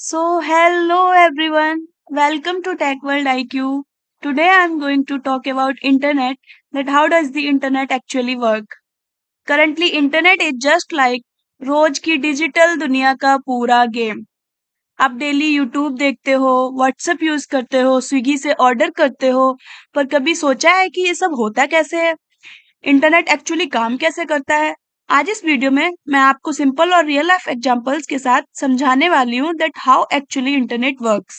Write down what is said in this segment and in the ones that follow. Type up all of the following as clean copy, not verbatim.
Hello everyone. Welcome to Tech World IQ. Today I'm going to talk about internet, that how does the internet actually work. Currently internet is just like रोज की digital दुनिया का पूरा game. आप daily YouTube देखते हो, WhatsApp use करते हो, Swiggy से ऑर्डर करते हो, पर कभी सोचा है कि ये सब होता कैसे है? इंटरनेट एक्चुअली काम कैसे करता है? आज इस वीडियो में मैं आपको सिंपल और रियल लाइफ एग्जांपल्स के साथ समझाने वाली हूँ that how actually internet works.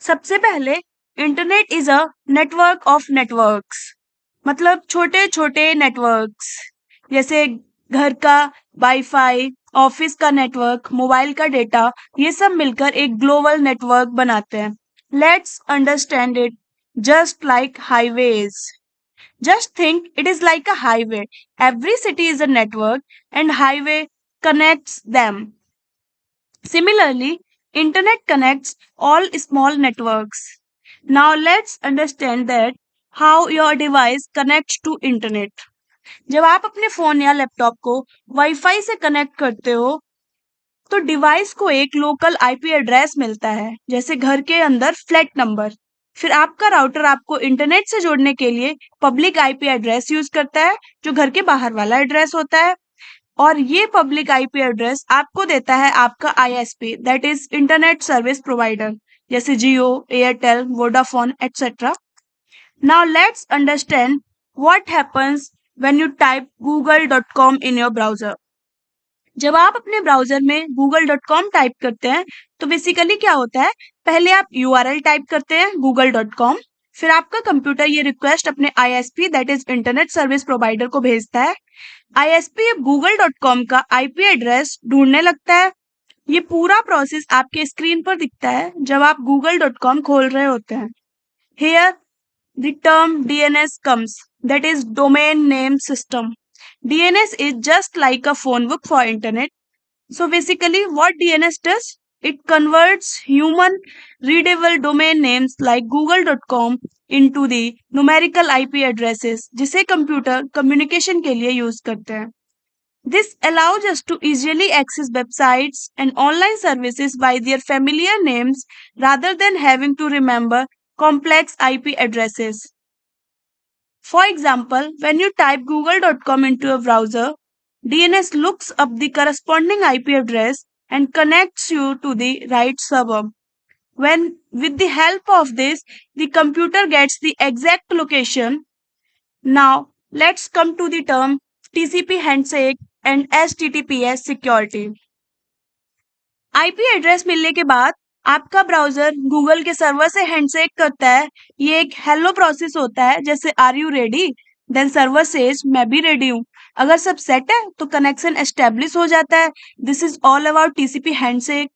सबसे पहले, internet is a network of networks. मतलब छोटे छोटे नेटवर्क्स, जैसे घर का वाईफाई, ऑफिस का नेटवर्क, मोबाइल का डेटा, ये सब मिलकर एक ग्लोबल नेटवर्क बनाते हैं. Let's understand it just like highways. Just think it is like a highway. Every city is a network and highway connects them. Similarly, internet connects all small networks. Now let's understand that how your device connects to internet. जब आप अपने phone या laptop को wifi से connect करते हो तो device को एक लोकल आईपी एड्रेस मिलता है, जैसे घर के अंदर फ्लैट नंबर. फिर आपका राउटर आपको इंटरनेट से जोड़ने के लिए पब्लिक आईपी एड्रेस यूज करता है, जो घर के बाहर वाला एड्रेस होता है. और ये पब्लिक आईपी एड्रेस आपको देता है आपका ISP, that is internet service provider, जैसे Jio, Airtel, Vodafone etcetera. Now let's understand what happens when you type google.com in your browser. जब आप अपने ब्राउजर में google.com टाइप करते हैं तो बेसिकली क्या होता है, पहले आप यूआरएल टाइप करते हैं google.com, फिर आपका कंप्यूटर ये रिक्वेस्ट अपने ISP, that is internet service provider को भेजता है. आईएसपी google.com का आईपी एड्रेस ढूंढने लगता है. ये पूरा प्रोसेस आपके स्क्रीन पर दिखता है जब आप google.com खोल रहे होते हैं. Here the term DNS comes, that is domain name system. DNS is just like a phone book for internet. So basically what DNS does, it converts human readable domain names like google.com into the numerical IP addresses जिसे computer communication के लिए use करते हैं. This allows us to easily access websites and online services by their familiar names rather than having to remember complex IP addresses. For example, when you type google.com into a browser, DNS looks up the corresponding IP address and connects you to the right server. With the help of this, the computer gets the exact location. Now, let's come to the term TCP handshake and HTTPS security. IP address मिलने के बाद आपका browser Google के server से handshake करता है. ये एक हेलो प्रोसेस होता है, जैसे are you ready, then server says मैं भी रेडी हूँ. अगर सब सेट है तो कनेक्शन एस्टेब्लिश हो जाता है. This is all about TCP handshake.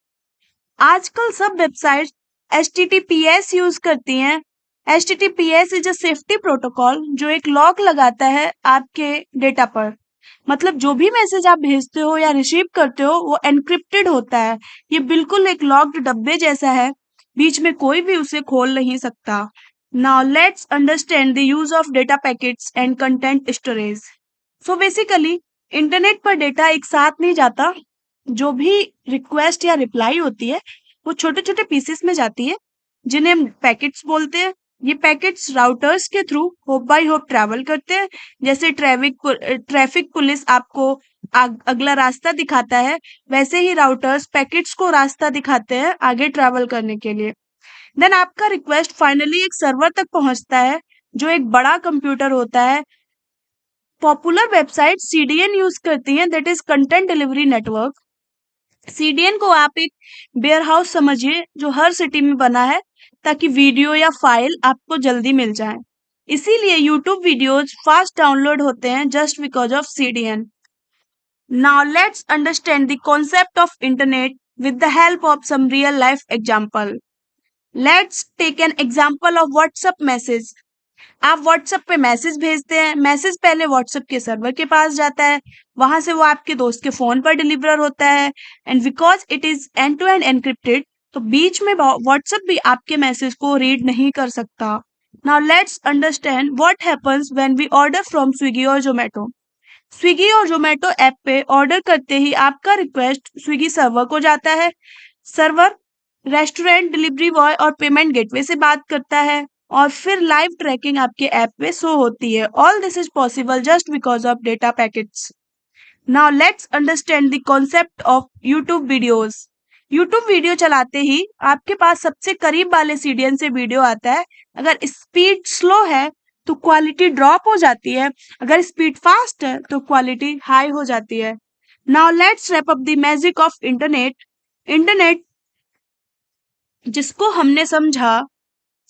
आजकल सब वेबसाइट HTTPS यूज करती हैं. HTTPS is a safety protocol जो एक लॉक लगाता है आपके डेटा पर. मतलब जो भी मैसेज आप भेजते हो या रिसीव करते हो वो एनक्रिप्टेड होता है. ये बिल्कुल एक लॉक्ड डब्बे जैसा है, बीच में कोई भी उसे खोल नहीं सकता. Now let's understand the use of data packets and content storage. So basically internet पर डेटा एक साथ नहीं जाता. जो भी रिक्वेस्ट या रिप्लाई होती है वो छोटे छोटे पीसेस में जाती है, जिन्हें हम पैकेट्स बोलते हैं. ये पैकेट्स राउटर्स के through hop by hop travel करते हैं. जैसे ट्रैफिक पुलिस आपको अगला रास्ता दिखाता है, वैसे ही राउटर्स पैकेट्स को रास्ता दिखाते हैं आगे ट्रैवल करने के लिए. देन आपका रिक्वेस्ट फाइनली एक सर्वर तक पहुंचता है, जो एक बड़ा कंप्यूटर होता है. पॉपुलर वेबसाइट CDN यूज करती हैं, that is content delivery network. CDN को आप एक वेयर हाउस समझिए जो हर सिटी में बना है, ताकि वीडियो या फाइल आपको जल्दी मिल जाए. इसीलिए YouTube वीडियोज फास्ट डाउनलोड होते हैं just because of CDN. Now let's understand the concept of internet with the help of some real life example. Let's take an example of WhatsApp message. आप WhatsApp पे message भेजते हैं. Message पहले WhatsApp के server के पास जाता है, वहां से वो आपके दोस्त के फोन पर डिलीवर होता है. And because it is end to end encrypted, तो बीच में WhatsApp भी आपके मैसेज को रीड नहीं कर सकता. Now let's understand what happens when we order from Swiggy और जोमेटो. स्विगी और जोमेटो ऐप पे ऑर्डर करते ही आपका रिक्वेस्ट स्विगी सर्वर को जाता है. सर्वर रेस्टोरेंट, डिलीवरी बॉय और पेमेंट गेटवे से बात करता है और फिर लाइव ट्रैकिंग आपके ऐप पे शो होती है। All this is possible just because of data packets. Now let's understand the concept of YouTube videos. YouTube video चलाते ही आपके पास सबसे करीब वाले सीडीएन से वीडियो आता है। अगर स्पीड स्लो है तो क्वालिटी ड्रॉप हो जाती है, अगर स्पीड फास्ट है तो क्वालिटी हाई हो जाती है। Now let's wrap up the magic of internet. Internet जिसको हमने समझा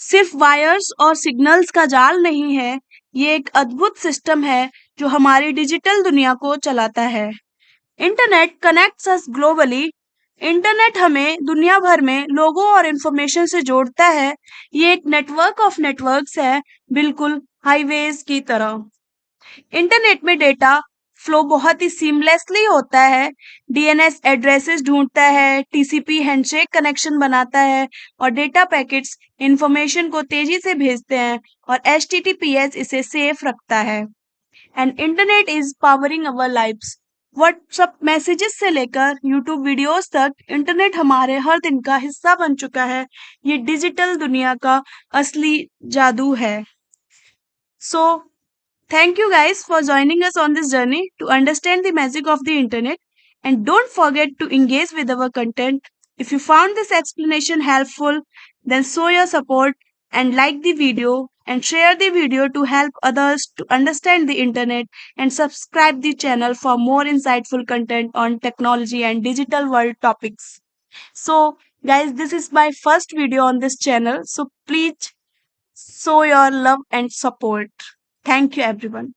सिर्फ वायर्स और सिग्नल्स का जाल नहीं है, ये एक अद्भुत सिस्टम है जो हमारी डिजिटल दुनिया को चलाता है। इंटरनेट कनेक्ट्स अस ग्लोबली। इंटरनेट हमें दुनिया भर में लोगों और इंफॉर्मेशन से जोड़ता है। ये एक नेटवर्क ऑफ नेटवर्क्स है, बिल्कुल हाईवेज की तरह। इंटरनेट में डेटा फ्लो बहुत ही सीमलेसली होता है। डीएनएस एड्रेसेस ढूंढता है, टीसीपी हैंडशेक कनेक्शन बनाता है और डेटा पैकेट्स इंफॉर्मेशन को तेजी से भेजते हैं और एचटीटीपीएस इसे सेफ रखता है। And internet is powering our lives. WhatsApp messages से लेकर यूट्यूब वीडियोस तक इंटरनेट हमारे हर दिन का हिस्सा बन चुका है। ये डिजिटल दुनिया का असली जादू है। So, thank you guys for joining us on this journey to understand the magic of the internet. And don't forget to engage with our content. If you found this explanation helpful, then show your support and like the video and share the video to help others to understand the internet, and subscribe the channel for more insightful content on technology and digital world topics. So guys, this is my first video on this channel, so please show your love and support. Thank you, everyone.